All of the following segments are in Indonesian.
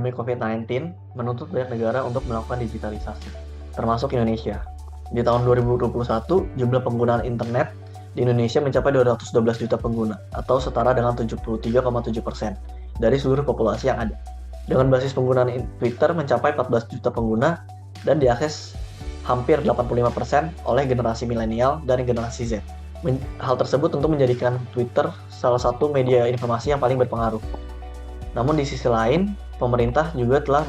pandemi COVID-19 menuntut banyak negara untuk melakukan digitalisasi, termasuk Indonesia. Di tahun 2021, jumlah penggunaan internet di Indonesia mencapai 212 juta pengguna, atau setara dengan 73,7% dari seluruh populasi yang ada. Dengan basis penggunaan Twitter mencapai 14 juta pengguna dan diakses hampir 85% oleh generasi milenial dan generasi Z. Hal tersebut tentu menjadikan Twitter salah satu media informasi yang paling berpengaruh. Namun di sisi lain, pemerintah juga telah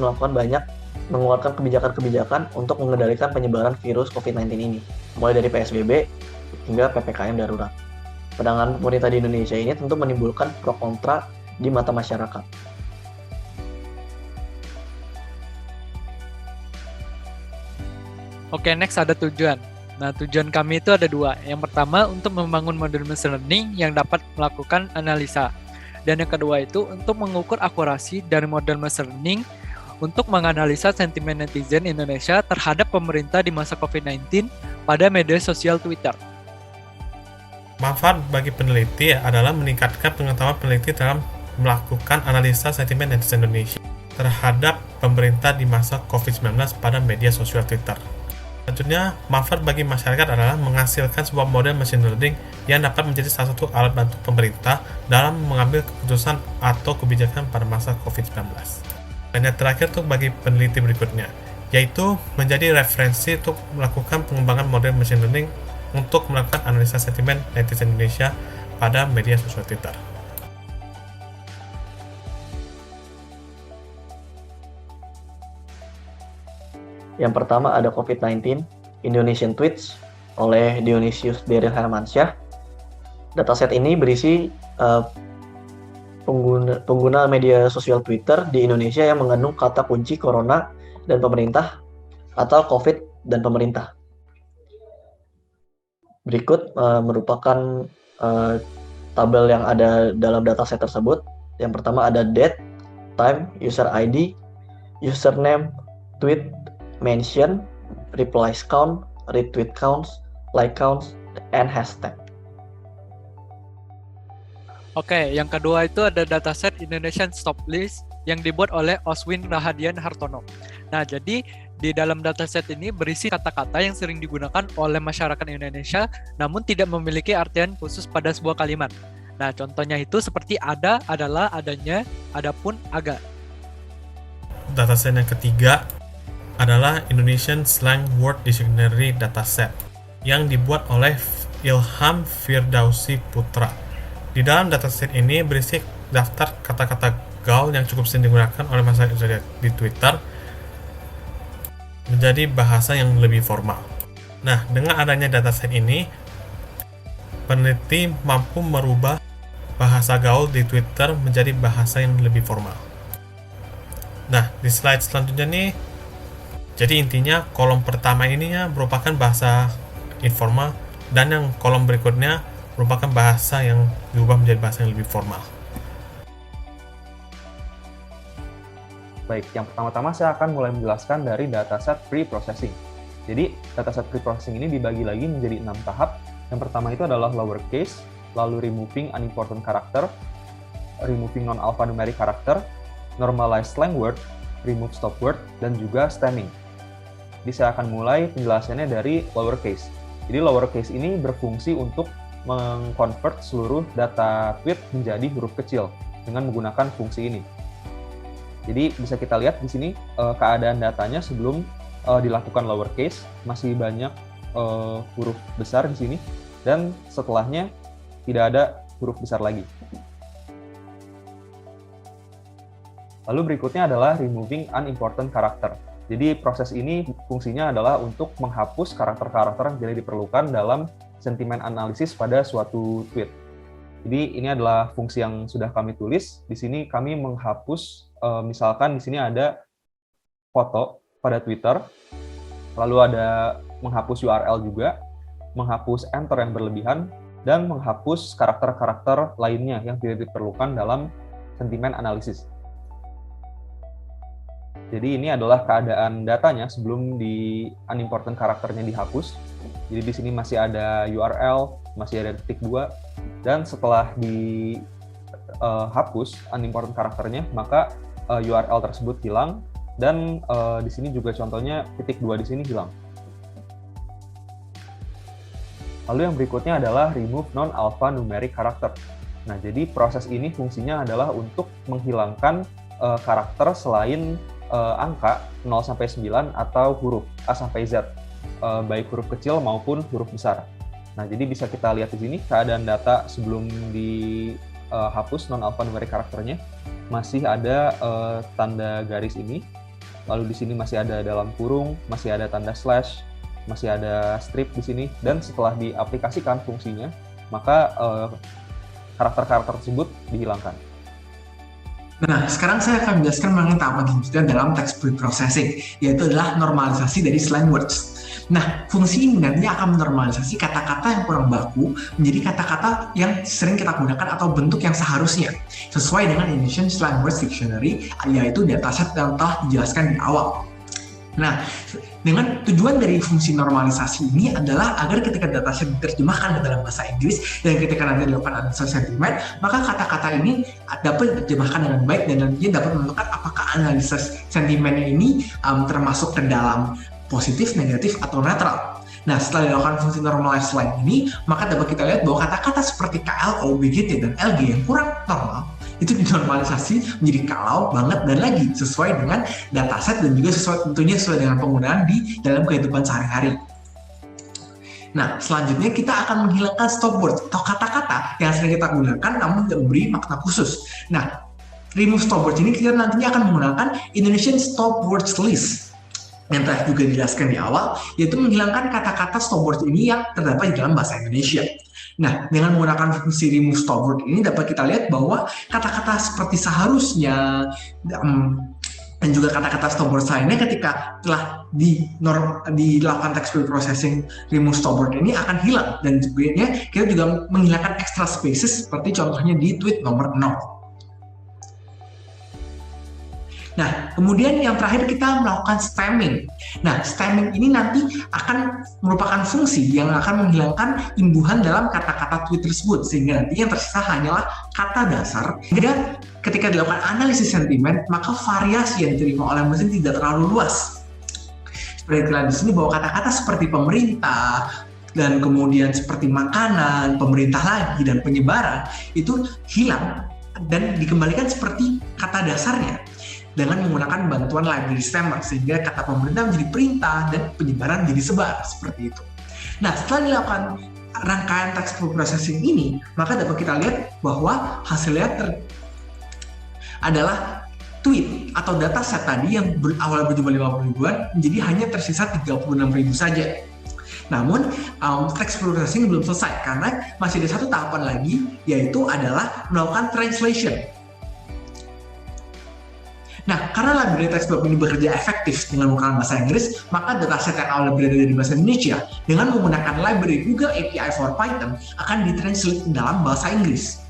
mengeluarkan kebijakan-kebijakan untuk mengendalikan penyebaran virus COVID-19 ini, mulai dari PSBB hingga PPKM darurat. Penanganan pemerintah di Indonesia ini tentu menimbulkan pro kontra di mata masyarakat. Oke, next ada tujuan. Nah, tujuan kami itu ada dua. Yang pertama, untuk membangun model machine learning yang dapat melakukan analisa. Dan yang kedua itu untuk mengukur akurasi dari model machine learning untuk menganalisa sentimen netizen Indonesia terhadap pemerintah di masa COVID-19 pada media sosial Twitter. Manfaat bagi peneliti adalah meningkatkan pengetahuan peneliti dalam melakukan analisa sentimen netizen Indonesia terhadap pemerintah di masa COVID-19 pada media sosial Twitter. Selanjutnya, manfaat bagi masyarakat adalah menghasilkan sebuah model machine learning yang dapat menjadi salah satu alat bantu pemerintah dalam mengambil keputusan atau kebijakan pada masa COVID-19. Dan yang terakhir untuk bagi peneliti berikutnya, yaitu menjadi referensi untuk melakukan pengembangan model machine learning untuk melakukan analisa sentimen netizen Indonesia pada media sosial Twitter. Yang pertama ada COVID-19 Indonesian Tweets oleh Dionysius Daryl Hermansyah. Dataset ini berisi pengguna media sosial Twitter di Indonesia yang mengandung kata kunci corona dan pemerintah atau COVID dan pemerintah. Berikut merupakan tabel yang ada dalam dataset tersebut. Yang pertama ada date, time, user ID, username, tweet, mention, replies count, retweet counts, like counts, and hashtag. Oke, yang kedua itu ada dataset Indonesian Stop List yang dibuat oleh Oswin Rahadian Hartono. Nah, jadi di dalam dataset ini berisi kata-kata yang sering digunakan oleh masyarakat Indonesia namun tidak memiliki artian khusus pada sebuah kalimat. Nah, contohnya itu seperti ada, adalah, adanya, adapun, aga. Dataset yang ketiga adalah Indonesian Slang Word Dictionary Dataset yang dibuat oleh Ilham Firdausi Putra. Di dalam dataset ini berisi daftar kata-kata gaul yang cukup sering digunakan oleh masyarakat di Twitter menjadi bahasa yang lebih formal. Nah, dengan adanya dataset ini, peneliti mampu merubah bahasa gaul di Twitter menjadi bahasa yang lebih formal. Nah, di slide selanjutnya nih, jadi intinya kolom pertama ini merupakan bahasa informal dan yang kolom berikutnya merupakan bahasa yang diubah menjadi bahasa yang lebih formal. Baik, yang pertama-tama saya akan mulai menjelaskan dari dataset pre-processing. Jadi, dataset pre-processing ini dibagi lagi menjadi 6 tahap. Yang pertama itu adalah lowercase, lalu removing unimportant character, removing non-alphanumeric character, normalize slang word, remove stop word, dan juga stemming. Jadi saya akan mulai penjelasannya dari lowercase. Jadi lowercase ini berfungsi untuk mengkonvert seluruh data tweet menjadi huruf kecil dengan menggunakan fungsi ini. Jadi bisa kita lihat di sini keadaan datanya sebelum dilakukan lowercase masih banyak huruf besar di sini dan setelahnya tidak ada huruf besar lagi. Lalu berikutnya adalah removing unimportant character. Jadi proses ini fungsinya adalah untuk menghapus karakter-karakter yang tidak diperlukan dalam sentimen analisis pada suatu tweet. Jadi ini adalah fungsi yang sudah kami tulis. Di sini kami menghapus, misalkan di sini ada foto pada Twitter, lalu ada menghapus URL juga, menghapus enter yang berlebihan, dan menghapus karakter-karakter lainnya yang tidak diperlukan dalam sentimen analisis. Jadi ini adalah keadaan datanya sebelum di unimportant karakternya dihapus. Jadi di sini masih ada URL, masih ada titik 2, dan setelah dihapus unimportant karakternya, maka URL tersebut hilang, dan di sini juga contohnya titik 2 di sini hilang. Lalu yang berikutnya adalah remove non-alphanumeric character. Nah, jadi proses ini fungsinya adalah untuk menghilangkan karakter selain angka 0 sampai 9 atau huruf A sampai Z, baik huruf kecil maupun huruf besar. Nah, jadi bisa kita lihat di sini keadaan data sebelum dihapus non-alphanumeric karakternya. Masih ada tanda garis ini, lalu di sini masih ada dalam kurung, masih ada tanda slash, masih ada strip di sini, dan setelah diaplikasikan fungsinya, maka karakter-karakter tersebut dihilangkan. Nah, sekarang saya akan menjelaskan mengenai tahapan selanjutnya dalam text preprocessing, yaitu adalah normalisasi dari slang words. Nah, fungsi ini nantinya akan menormalisasi kata-kata yang kurang baku menjadi kata-kata yang sering kita gunakan atau bentuk yang seharusnya, sesuai dengan Indonesian Slang Words Dictionary, yaitu dataset yang telah dijelaskan di awal. Nah, dengan tujuan dari fungsi normalisasi ini adalah agar ketika dataset diterjemahkan ke dalam bahasa Inggris dan ketika nanti dilakukan analisis sentimen, maka kata-kata ini dapat diterjemahkan dengan baik dan nantinya dapat menentukan apakah analisis sentimennya ini termasuk ke dalam positif, negatif, atau netral. Nah, setelah dilakukan fungsi normalize line ini, maka dapat kita lihat bahwa kata-kata seperti KL, OB, GT, dan LG yang kurang normal itu dinormalisasi menjadi kalau, banget, dan lagi sesuai dengan dataset dan juga tentunya sesuai dengan penggunaan di dalam kehidupan sehari-hari. Nah, selanjutnya kita akan menghilangkan stop word atau kata-kata yang sering kita gunakan namun tidak memberi makna khusus. Nah, remove stop words ini kita nantinya akan menggunakan Indonesian Stop Words List yang telah juga dijelaskan di awal, yaitu menghilangkan kata-kata stop word ini yang terdapat di dalam bahasa Indonesia. Nah, dengan menggunakan fungsi remove stop word ini dapat kita lihat bahwa kata-kata seperti seharusnya dan juga kata-kata stop word lainnya ketika telah dilakukan text preprocessing remove stop word ini akan hilang, dan juga kita juga menghilangkan extra spaces seperti contohnya di tweet nomor 0. Nah, kemudian yang terakhir kita melakukan stemming. Nah, stemming ini nanti akan merupakan fungsi yang akan menghilangkan imbuhan dalam kata-kata tweet tersebut, sehingga nanti yang tersisa hanyalah kata dasar. Sehingga ketika dilakukan analisis sentimen, maka variasi yang diterima oleh mesin tidak terlalu luas. Seperti kita lihat di sini bahwa kata-kata seperti pemerintah, dan kemudian seperti makanan, pemerintah lagi, dan penyebaran itu hilang dan dikembalikan seperti kata dasarnya dengan menggunakan bantuan library stemmer, sehingga kata pemerintah menjadi perintah dan penyebaran menjadi sebar, seperti itu. Nah, setelah dilakukan rangkaian text preprocessing ini, maka dapat kita lihat bahwa hasilnya adalah tweet atau dataset tadi yang awalnya berjumlah 50 ribuan menjadi hanya tersisa 36.000 saja. Namun, text preprocessing belum selesai karena masih ada satu tahapan lagi, yaitu adalah melakukan translation. Nah, karena library text block ini bekerja efektif dengan menggunakan bahasa Inggris, maka dataset yang awalnya berada di bahasa Indonesia dengan menggunakan library Google API for Python akan ditranslate ke dalam bahasa Inggris.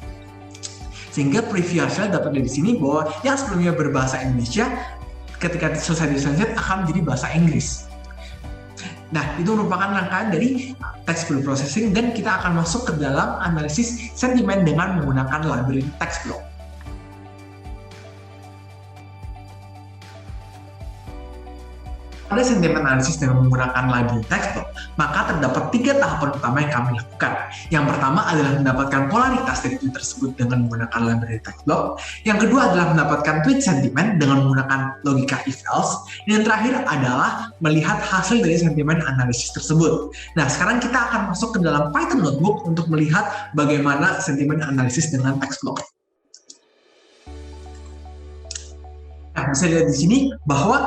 Sehingga preview hasilnya dapat dari sini bahwa yang sebelumnya berbahasa Indonesia ketika selesai ditranslate akan menjadi bahasa Inggris. Nah, itu merupakan rangkaian dari text preprocessing dan kita akan masuk ke dalam analisis sentimen dengan menggunakan library text block. Pada sentimen analisis dengan menggunakan library text block, maka terdapat 3 tahapan utama yang kami lakukan. Yang pertama adalah mendapatkan polaritas dari tweet tersebut dengan menggunakan library text block. Yang kedua adalah mendapatkan tweet sentimen dengan menggunakan logika if-else. Dan yang terakhir adalah melihat hasil dari sentimen analisis tersebut. Nah, sekarang kita akan masuk ke dalam Python Notebook untuk melihat bagaimana sentimen analisis dengan text block. Nah, bisa dilihat di sini bahwa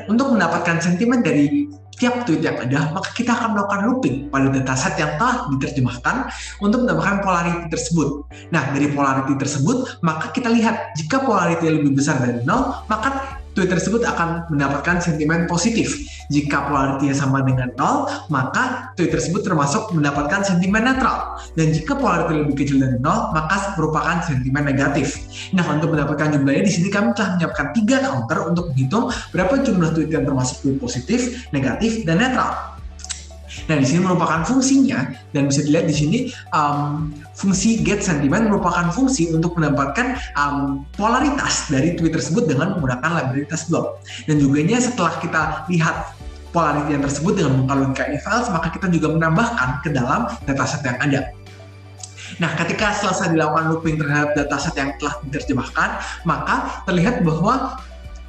untuk mendapatkan sentimen dari tiap tweet yang ada, maka kita akan melakukan looping pada dataset yang telah diterjemahkan untuk mendapatkan polarity tersebut. Nah, dari polarity tersebut, maka kita lihat jika polarity lebih besar dari 0, maka tweet tersebut akan mendapatkan sentimen positif. Jika polarity sama dengan 0, maka tweet tersebut termasuk mendapatkan sentimen netral. Dan jika polarity lebih kecil dari 0, maka merupakan sentimen negatif. Nah, untuk mendapatkan jumlahnya di sini kami telah menyiapkan 3 counter untuk menghitung berapa jumlah tweet yang termasuk tweet positif, negatif, dan netral. Nah, di sini merupakan fungsinya, dan bisa dilihat di sini fungsi get sentiment merupakan fungsi untuk mendapatkan polaritas dari tweet tersebut dengan menggunakan library text block. Dan juga setelah kita lihat polarity yang tersebut dengan mengkalkulasi files, maka kita juga menambahkan ke dalam dataset yang ada. Nah, ketika selesai dilakukan looping terhadap dataset yang telah diterjemahkan, maka terlihat bahwa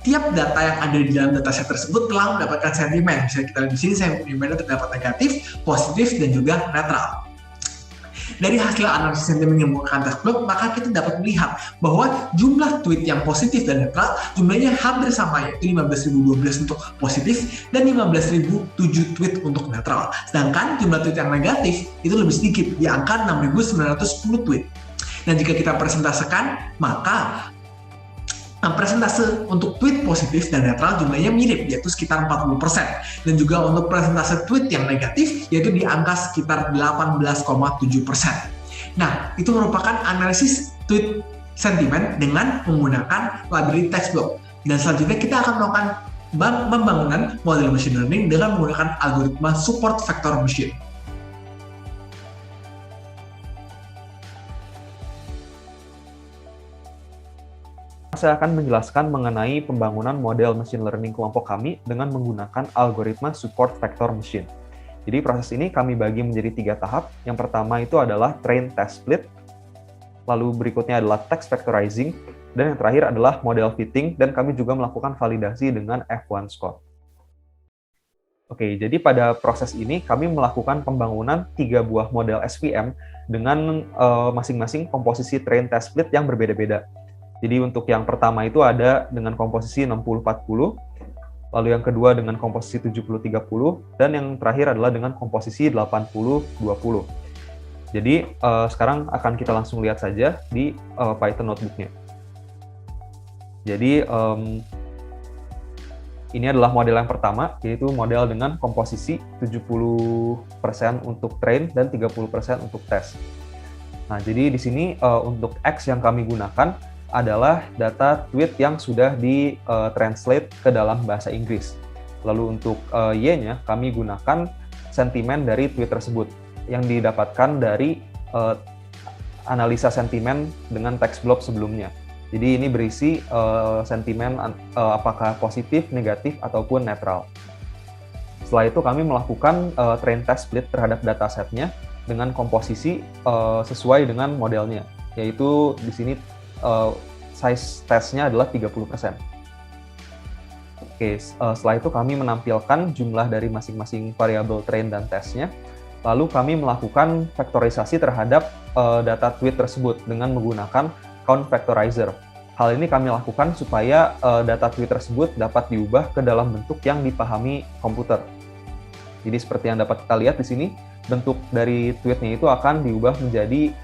tiap data yang ada di dalam dataset tersebut telah mendapatkan sentimen. Bisa kita lihat di sini, sentimennya terdapat negatif, positif, dan juga netral. Dari hasil analisis sentimen yang menggunakan text block, maka kita dapat melihat bahwa jumlah tweet yang positif dan netral jumlahnya hampir sama, yaitu 15.012 untuk positif dan 15.007 tweet untuk netral. Sedangkan jumlah tweet yang negatif itu lebih sedikit, di angka 6.910 tweet. Nah, jika kita presentasekan, maka persentase untuk tweet positif dan netral jumlahnya mirip, yaitu sekitar 40%. Dan juga untuk persentase tweet yang negatif, yaitu di angka sekitar 18,7%. Nah, itu merupakan analisis tweet sentiment dengan menggunakan library text block. Dan selanjutnya kita akan melakukan pembangunan model machine learning dengan menggunakan algoritma support vector machine. Saya akan menjelaskan mengenai pembangunan model machine learning kelompok kami dengan menggunakan algoritma support vector machine. Jadi proses ini kami bagi menjadi 3 tahap. Yang pertama itu adalah train test split, lalu berikutnya adalah text vectorizing, dan yang terakhir adalah model fitting, dan kami juga melakukan validasi dengan F1 score. Oke, jadi pada proses ini kami melakukan pembangunan 3 buah model SVM dengan masing-masing komposisi train test split yang berbeda-beda. Jadi untuk yang pertama itu ada dengan komposisi 60-40, lalu yang kedua dengan komposisi 70-30, dan yang terakhir adalah dengan komposisi 80-20. Jadi sekarang akan kita langsung lihat saja di Python notebook-nya. Jadi ini adalah model yang pertama, yaitu model dengan komposisi 70% untuk train dan 30% untuk test. Nah, jadi di sini untuk X yang kami gunakan adalah data tweet yang sudah di-translate ke dalam bahasa Inggris. Lalu untuk Y-nya, kami gunakan sentimen dari tweet tersebut yang didapatkan dari analisa sentimen dengan text block sebelumnya. Jadi ini berisi sentimen apakah positif, negatif, ataupun netral. Setelah itu kami melakukan train test split terhadap datasetnya dengan komposisi sesuai dengan modelnya, yaitu di sini size testnya adalah 30%. Oke, setelah itu kami menampilkan jumlah dari masing-masing variabel train dan testnya. Lalu kami melakukan vektorisasi terhadap data tweet tersebut dengan menggunakan count vectorizer. Hal ini kami lakukan supaya data tweet tersebut dapat diubah ke dalam bentuk yang dipahami komputer. Jadi seperti yang dapat kita lihat di sini, bentuk dari tweetnya itu akan diubah menjadi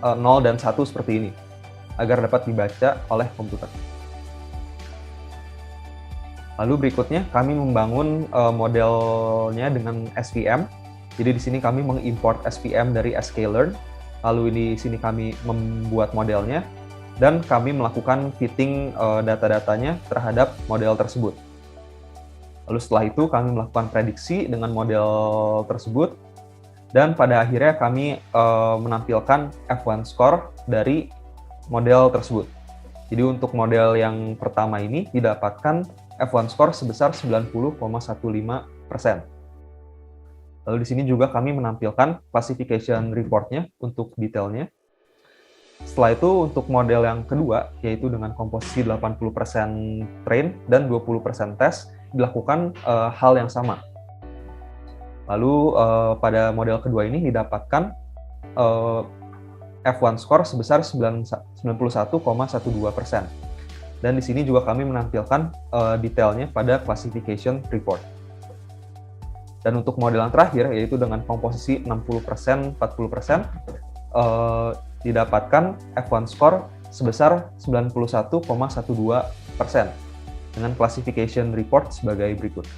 0 dan 1 seperti ini, agar dapat dibaca oleh komputer. Lalu berikutnya kami membangun modelnya dengan SVM. Jadi di sini kami mengimport SVM dari sklearn. Lalu di sini kami membuat modelnya dan kami melakukan fitting data-datanya terhadap model tersebut. Lalu setelah itu kami melakukan prediksi dengan model tersebut. Dan pada akhirnya kami menampilkan F1 score dari model tersebut. Jadi untuk model yang pertama ini didapatkan F1 score sebesar 90,15%. Lalu di sini juga kami menampilkan classification report-nya untuk detailnya. Setelah itu untuk model yang kedua, yaitu dengan komposisi 80% train dan 20% test, dilakukan hal yang sama. Lalu pada model kedua ini didapatkan F1 score sebesar 91,12%. Dan di sini juga kami menampilkan detailnya pada classification report. Dan untuk model yang terakhir, yaitu dengan komposisi 60%, 40%, didapatkan F1 score sebesar 91,12% dengan classification report sebagai berikut.